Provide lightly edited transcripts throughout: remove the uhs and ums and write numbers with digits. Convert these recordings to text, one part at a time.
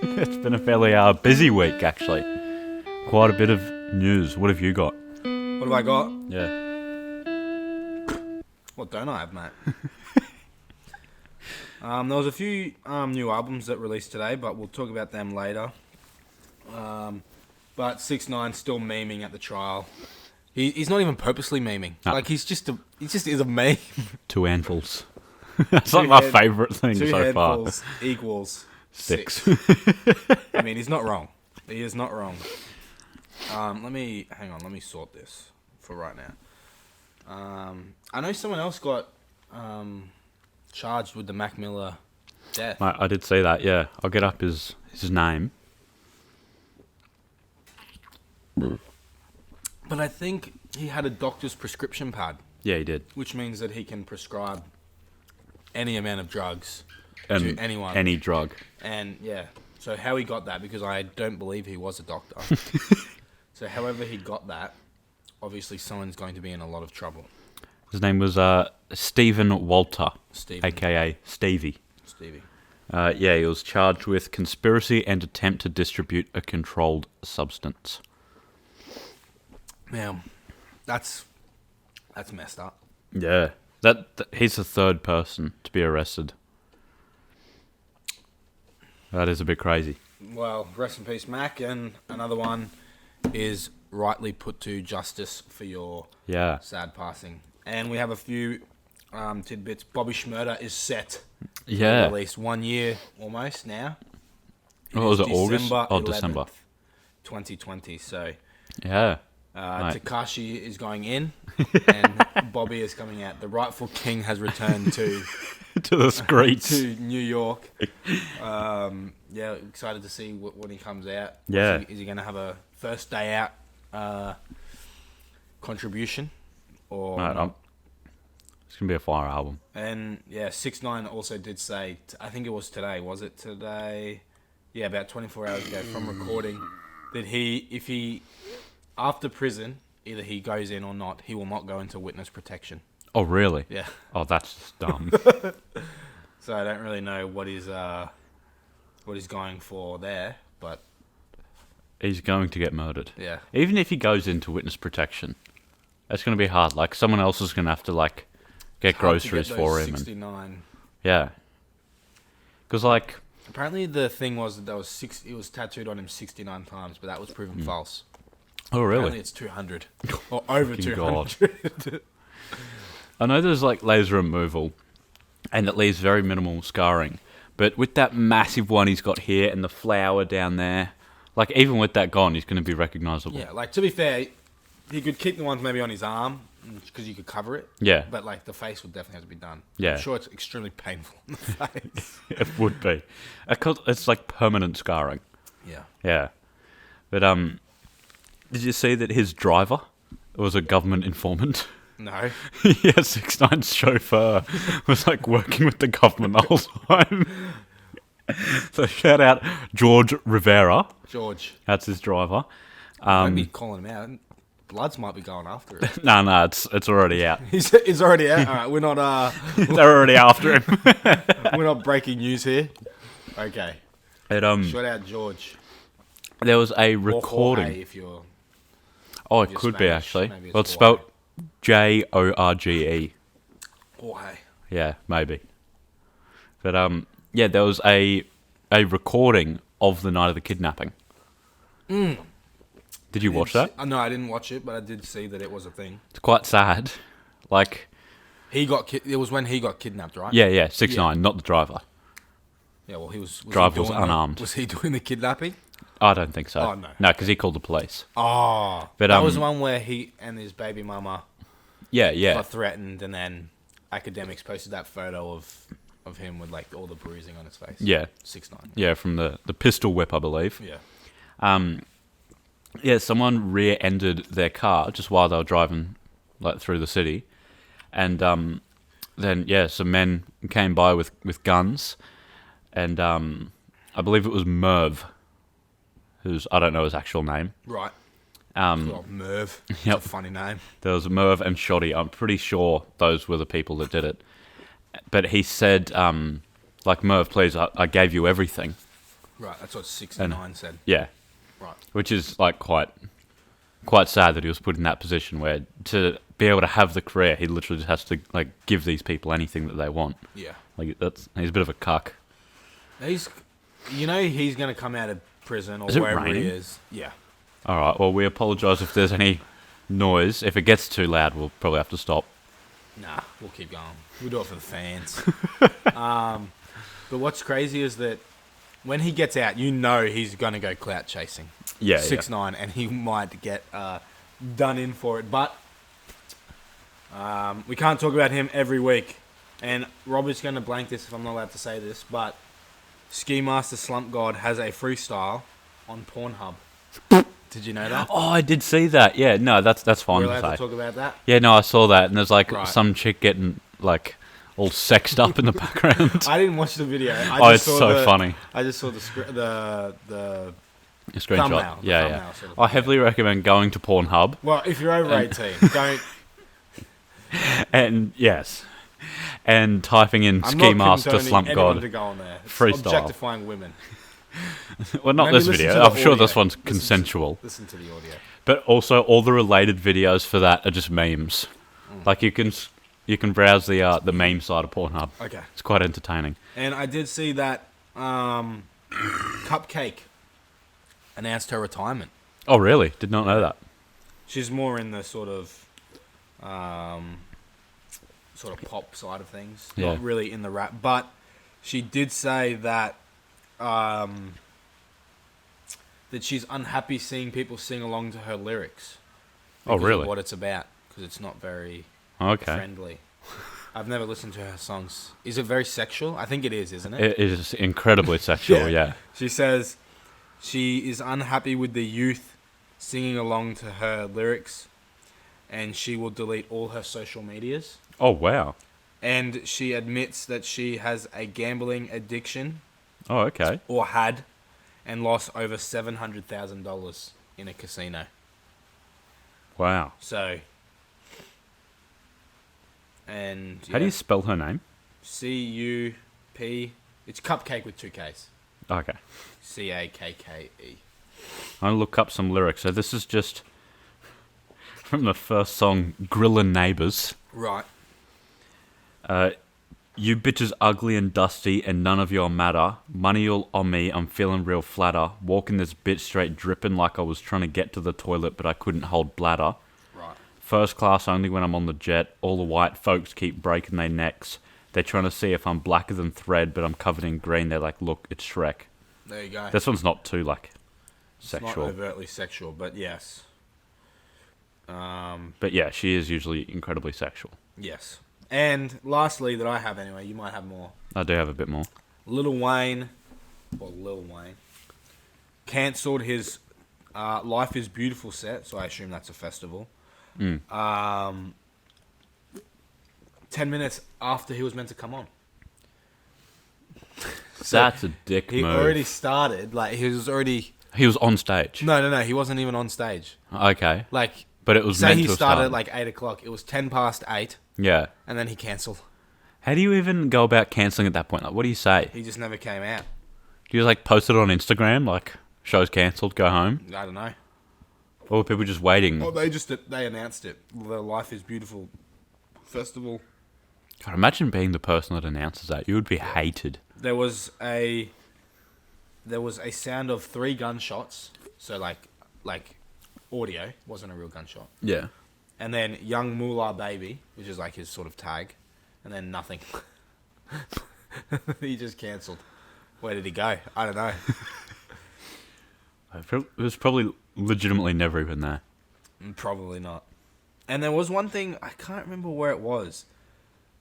It's been a fairly busy week, actually. Quite a bit of news. What have you got? What have I got? Yeah. What don't I have, mate? There was a few new albums that released today, but we'll talk about them later. But 6ix9ines still memeing at the trial. He's not even purposely memeing. No. Like he just is a meme. 2 handfuls. That's like my favourite thing Two so far. handfuls equals 6. I mean, he's not wrong. He is not wrong. Let me sort this for right now. I know someone else got charged with the Mac Miller death. I did see that, yeah. I'll get up his name. But I think he had a doctor's prescription pad. Yeah, he did. Which means that he can prescribe any amount of drugs And to anyone. Any drug. And, yeah. So how he got that, because I don't believe he was a doctor. So however he got that, obviously someone's going to be in a lot of trouble. His name was Stephen Walter, Stephen. a.k.a. Stevie. Stevie. Yeah, he was charged with conspiracy and attempt to distribute a controlled substance. Now, that's messed up. Yeah. He's the third person to be arrested. That is a bit crazy. Well, rest in peace, Mac. And another one is rightly put to justice for your sad passing. And we have a few tidbits. Bobby Shmurda is set to release 1 year almost now. What was it, August? December December. 2020. So Yeah. Tekashi is going in and Bobby is coming out. The rightful king has returned to To the streets. to New York. Excited to see when he comes out. Yeah. Is he going to have a first day out contribution? Or Mate, it's going to be a fire album. And yeah, 6ix9ine also did say, I think it was today, was it today? Yeah, about 24 hours ago from recording, that if he, after prison, either he goes in or not, he will not go into witness protection. Oh, really? Yeah. Oh, that's just dumb. So I don't really know what he's going for there, but He's going to get murdered. yeah. Even if he goes into witness protection, it's going to be hard. Like, someone else is going to have to, like, get It's hard to groceries get for those him. 69. Yeah. Because, like... Apparently the thing was that it was tattooed on him 69 times, but that was proven false. Oh, really? Apparently it's 200. Or over Fucking 200. I know there's, like, laser removal, and it leaves very minimal scarring. But with that massive one he's got here and the flower down there, like, even with that gone, he's going to be recognisable. Yeah, like, to be fair, he could keep the ones maybe on his arm, because you could cover it. Yeah. But, like, the face would definitely have to be done. Yeah. I'm sure it's extremely painful on the face. It would be. It's like permanent scarring. Yeah. Yeah. But, did you see that his driver was a government informant? No. Yeah, 6ix9ine's chauffeur was like working with the government the whole time. So shout out George Rivera. George. That's his driver. Don't be calling him out. Bloods might be going after it. No, it's already out. He's already out. All right, we're not. They're already after him. We're not breaking news here. Okay. Shout out George. There was a Or recording. Jorge if you're. Oh, if it you're could be Spanish. actually. Maybe Well, it's Jorge. spelled Jorge. Jorge. Yeah, maybe. But yeah, there was a recording of the night of the kidnapping. Did you watch that? No, I didn't watch it, but I did see that it was a thing. It's quite sad. Like, It was when he got kidnapped, right? yeah, 6ix9ine, not the driver. Yeah. Well, he was. Driver he was doing unarmed. Was he doing the kidnapping? I don't think so. Oh, no. No, because he called the police. Oh, But, that was the one where he and his baby mama Yeah. got threatened, and then academics posted that photo of him with like all the bruising on his face. Yeah. 6ix9ine. Yeah, from the pistol whip, I believe. Yeah. Yeah, someone rear-ended their car just while they were driving like through the city. And then, yeah, some men came by with guns. And I believe it was Merv, I don't know his actual name. Right. Um, Merv. It's Yep. a funny name. There was Merv and Shotti. I'm pretty sure those were the people that did it. But he said, like, Merv, please, I gave you everything. Right, that's what 6ix9ines said. Yeah. Right. Which is like quite sad that he was put in that position where to be able to have the career, he literally just has to like give these people anything that they want. Yeah. Like he's a bit of a cuck. He's going to come out of prison or Is it wherever raining? he is. Yeah. All right. Well, we apologise if there's any noise. If it gets too loud, we'll probably have to stop. Nah, we'll keep going. We'll do it for the fans. But what's crazy is that when he gets out, he's going to go clout chasing. Yeah. 6ix9ine, and he might get done in for it. But we can't talk about him every week. And Robert's going to blank this if I'm not allowed to say this, but Ski Master Slump God has a freestyle on Pornhub. Did you know that? Oh, I did see that. Yeah, no, that's fine We're to allowed say. to talk about that? Yeah, no, I saw that, and there's like Right. some chick getting like all sexed up in the background. I didn't watch the video. It's so funny. I just saw the A screenshot. thumbnail. The Yeah. thumbnail sort of I thing. heavily recommend going to Pornhub. Well, if you're over 18, don't. And yes, and typing in I'm Ski not Master condoning Slump anyone God. to go on there. It's Freestyle. objectifying women. Well, not Maybe this listen video. to the I'm sure audio. this one's Listen consensual. Listen to the audio. But also, all the related videos for that are just memes. Like you can browse the meme side of Pornhub. Okay. It's quite entertaining. And I did see that Cupcake announced her retirement. Oh, really? Did not know that. She's more in the sort of pop side of things, Yeah. not really in the rap. But she did say that that she's unhappy seeing people sing along to her lyrics. Oh, because of really? what it's about, because it's not very Okay. friendly. I've never listened to her songs. Is it very sexual? I think it is, isn't it? It is incredibly sexual, yeah. She says she is unhappy with the youth singing along to her lyrics, and she will delete all her social medias. Oh, wow. And she admits that she has a gambling addiction, Oh, okay. or had, and lost over $700,000 in a casino. Wow. So, and How do you spell her name? CUP? It's Cupcake with 2 Ks. Okay. CAKKE. I'm going to look up some lyrics. So this is just from the first song, Grillin' Neighbours. Right. You bitches ugly and dusty and none of your matter. Money all on me, I'm feeling real flatter. Walking this bitch straight dripping like I was trying to get to the toilet but I couldn't hold bladder. Right. First class only when I'm on the jet. All the white folks keep breaking their necks. They're trying to see if I'm blacker than thread but I'm covered in green. They're like, look, it's Shrek. There you go. This one's not too like It's sexual. not overtly sexual, but yes. But yeah, she is usually incredibly sexual. Yes. And lastly, that I have anyway, you might have more. I do have a bit more. Lil Wayne, cancelled his Life is Beautiful set, so I assume that's a festival. 10 minutes after he was meant to come on. So That's a dick he move. already started, like he was already... He was on stage. No, he wasn't even on stage. Okay. Like, But it was say meant he to have started started at like 8 o'clock, it was 10 past 8, Yeah. and then he cancelled. How do you even go about cancelling at that point? Like, what do you say? He just never came out. Do you like post it on Instagram, like show's cancelled, go home? I don't know. Or were people just waiting? Oh, they announced it. The Life is Beautiful festival. God, imagine being the person that announces that. You would be hated. There was a sound of 3 gunshots. So like audio, wasn't a real gunshot. Yeah. And then Young Moolah Baby, which is like his sort of tag, and then nothing. He just cancelled. Where did he go? I don't know. It was probably legitimately never even there. Probably not. And there was one thing, I can't remember where it was.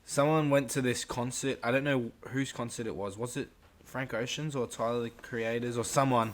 Someone went to this concert. I don't know whose concert it was. Was it Frank Ocean's or Tyler the Creator's or someone?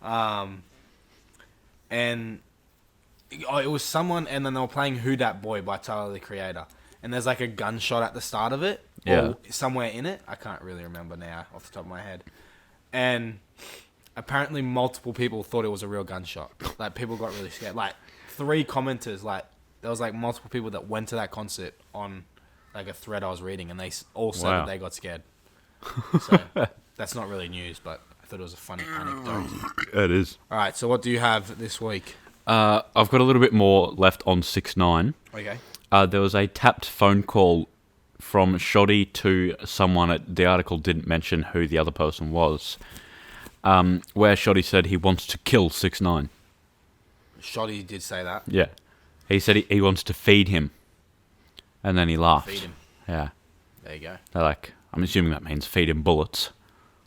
And it was someone, and then they were playing Who Dat Boy by Tyler the Creator. And there's like a gunshot at the start of it. Yeah. Or somewhere in it. I can't really remember now off the top of my head. And apparently multiple people thought it was a real gunshot. Like, people got really scared. Like, 3 commenters, like, there was like multiple people that went to that concert on like a thread I was reading, and they all said that they got scared. So that's not really news, but I thought it was a funny anecdote. It is. All right, so what do you have this week? I've got a little bit more left on 6ix9ine. Okay. There was a tapped phone call from Shotti to someone. The article didn't mention who the other person was. Where Shotti said he wants to kill 6ix9ine. Shotti did say that. Yeah. He said he wants to feed him. And then he laughed. Feed him. Yeah. There you go. They're like, I'm assuming that means feed him bullets.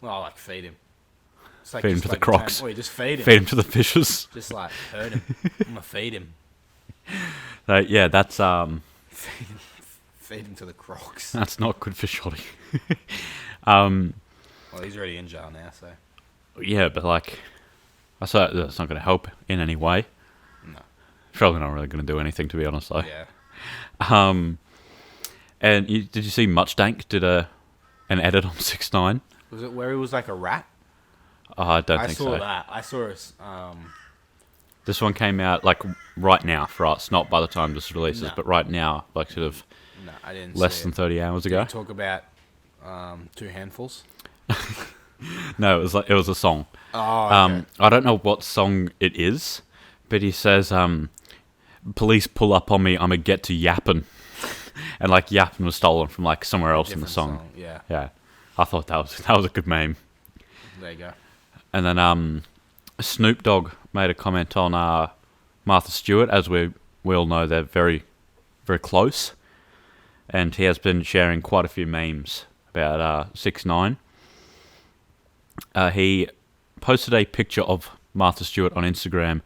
Well, like feed him. It's like Feed him to the crocs. Oh, just feed him. Feed him to the fishes. Just like hurt him. I'm gonna feed him. Yeah, that's Feed him to the crocs. that's not good for Shotti. Well, he's already in jail now, so. Yeah, but like, I saw that's not going to help in any way. No. Probably not really going to do anything, to be honest, though. Yeah. And did you see Muchdank did an edit on 6ix9ine? Was it where he was like a rat? Oh, I don't think so. I saw that. I saw it. This one came out like right now for us, not by the time this releases, No. but right now, like sort of No, I didn't. less than 30 hours Did ago. you talk about 2 handfuls? No, it was a song. Oh, okay. I don't know what song it is, but he says, "Police pull up on me, I'ma get to yappin'," and like yappin' was stolen from like somewhere else in the Different song. Yeah. Yeah, I thought that was a good meme. There you go. And then Snoop Dogg made a comment on Martha Stewart, as we all know they're very, very close, and he has been sharing quite a few memes about 6ix9ine. He posted a picture of Martha Stewart on Instagram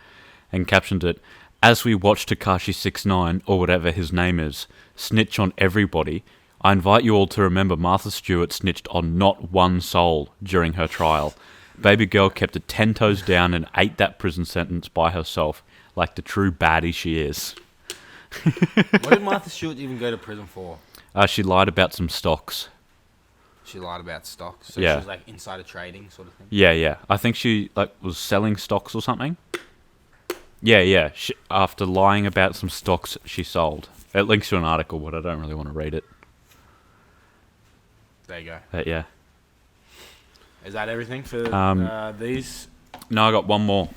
and captioned it, "As we watch Tekashi 6ix9ine, or whatever his name is, snitch on everybody, I invite you all to remember Martha Stewart snitched on not one soul during her trial. Baby girl kept it 10 toes down and ate that prison sentence by herself, like the true baddie she is." What did Martha Stewart even go to prison for? She lied about some stocks. She lied about stocks. So Yeah. she was like insider trading sort of thing. Yeah. I think she was selling stocks or something. Yeah. After lying about some stocks she sold. It links to an article, but I don't really want to read it. There you go. But yeah. Is that everything for these? No, I got one more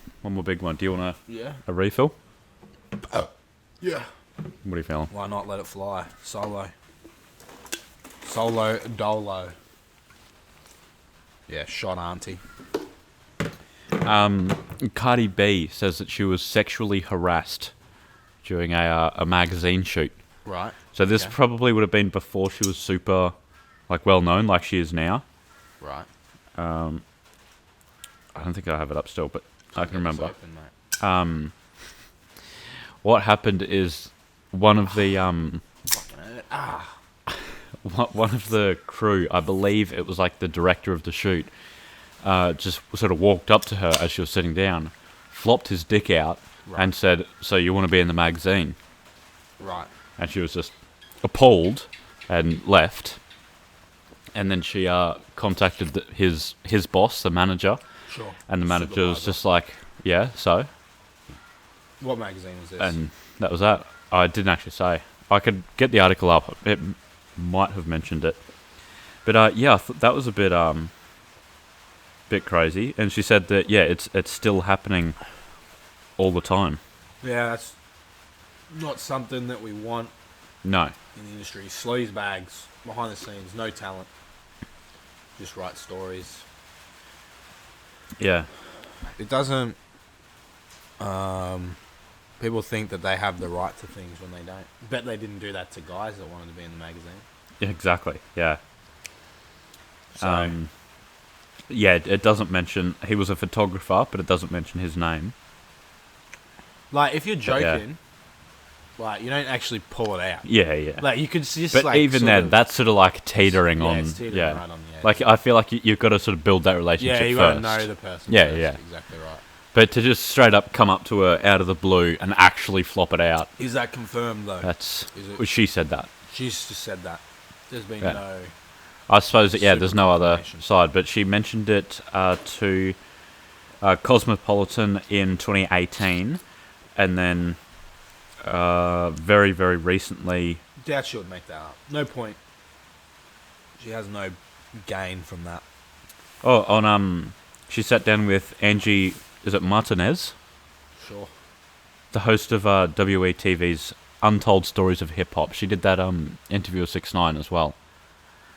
big one. Do you want Yeah. a refill? Yeah. What are you feeling? Why not let it fly? Solo dolo. Yeah, shot auntie. Cardi B says that she was sexually harassed during a magazine shoot. Right. So this probably would have been before she was super, well known, like she is now. Right. I don't think I have it up still, but I can remember. Open, mate. What happened is one of the one of the crew, I believe it was like the director of the shoot, just sort of walked up to her as she was sitting down, flopped his dick out, and said, "So you want to be in the magazine?" Right. And she was just appalled and left. And then she contacted his boss, the manager. Sure. And the manager was just like, "Yeah, so?" What magazine was this? And that was that. I didn't actually say. I could get the article up. It might have mentioned it. But yeah, I thought that was a bit crazy. And she said that, yeah, it's still happening all the time. Yeah, that's not something that we want No. in the industry. Sleaze bags, behind the scenes, no talent. Just write stories. Yeah. It doesn't... people think that they have the right to things when they don't. Bet they didn't do that to guys that wanted to be in the magazine. Yeah, exactly. Yeah. So, Yeah, it doesn't mention... He was a photographer, but it doesn't mention his name. like, if you're joking, yeah. like, you don't actually pull it out. Yeah. Like, you could just, But like, even sort then, of- that's sort of like teetering yeah, on... it's teetering right on the edge. Like, I feel like you've got to sort of build that relationship yeah, you first. gotta know the person Yeah, first. yeah. Exactly right. But to just straight up come up to her out of the blue and actually flop it out, Is that confirmed, though? that's... Is it? Well, she said that. She's just said that. There's been Yeah. no... I suppose that, yeah, there's no other confirmation. side, but she mentioned it to Cosmopolitan in 2018, and then very, very recently... Doubt she would make that up. No point. She has no gain from that. Oh, on she sat down with Angie, is it Martinez? Sure. The host of WETV's Untold Stories of Hip Hop. She did that interview with 6ix9ine as well.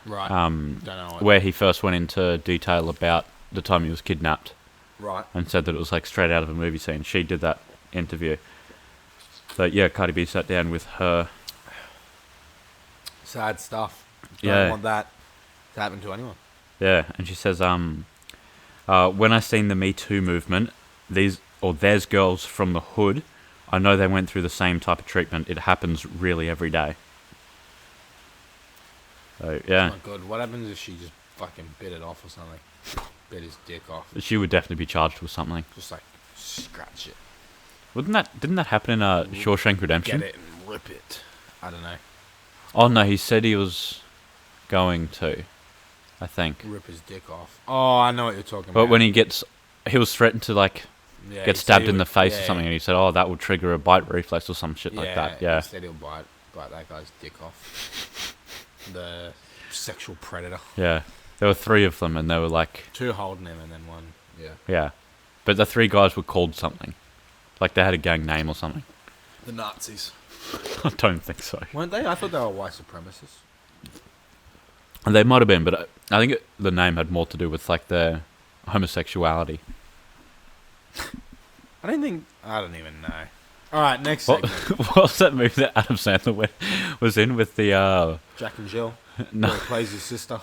Right. Don't know where he first went into detail about the time he was kidnapped. Right. And said that it was like straight out of a movie scene. She did that interview. So yeah, Cardi B sat down with her. Sad stuff. Don't want that to happen to anyone. Yeah, and she says, when I seen the Me Too movement, there's girls from the hood, I know they went through the same type of treatment. It happens really every day. So, yeah. Oh my god, what happens if she just fucking bit it off or something? Bit his dick off. She would definitely be charged with something. Just like, scratch it. Didn't that happen in Shawshank Redemption? Get it and rip it. I don't know. Oh no, he said he was going to, I think. Rip his dick off. Oh, I know what you're talking about. But when he was threatened to like get stabbed in the face or something, and he said, "Oh, that will trigger a bite reflex or some shit like that." Yeah, he said he'll bite that guy's dick off. The sexual predator. Yeah, there were 3 of them, and they were like 2 holding him, and then 1. Yeah. Yeah, but the 3 guys were called something, like they had a gang name or something. The Nazis. I don't think so. Weren't they? I thought they were white supremacists. And they might have been, but I think the name had more to do with like their homosexuality. I don't even know. All right, next segment. What was that movie that Adam Sandler was in with the... Jack and Jill? No. Where he plays his sister.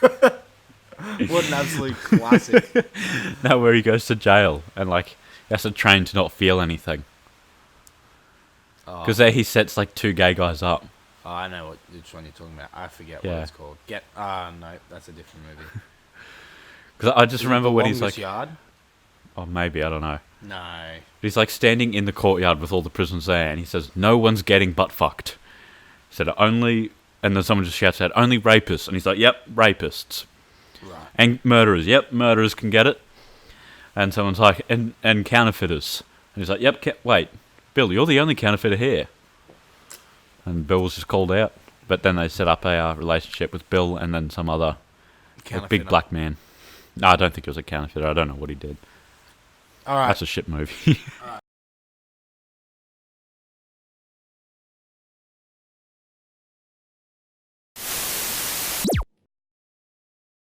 What an absolute classic. No, where he goes to jail and like he has to train to not feel anything. Because there he sets like 2 gay guys up. Oh, I know which one you're talking about. I forget what it's called. No, that's a different movie. Because I just remember when he's like... Yard? Oh, maybe, I don't know. No. He's like standing in the courtyard with all the prisoners there, and he says, "No one's getting butt fucked." He said, "Only..." And then someone just shouts out, "Only rapists." And he's like, "Yep, rapists." Right. And murderers. Yep, murderers can get it. And someone's like, and counterfeiters. And he's like, "Yep, wait, Bill, you're the only counterfeiter here." And Bill was just called out. But then they set up a relationship with Bill and then some other big black man. No, I don't think it was a counterfeiter. I don't know what he did. All right. That's a shit movie.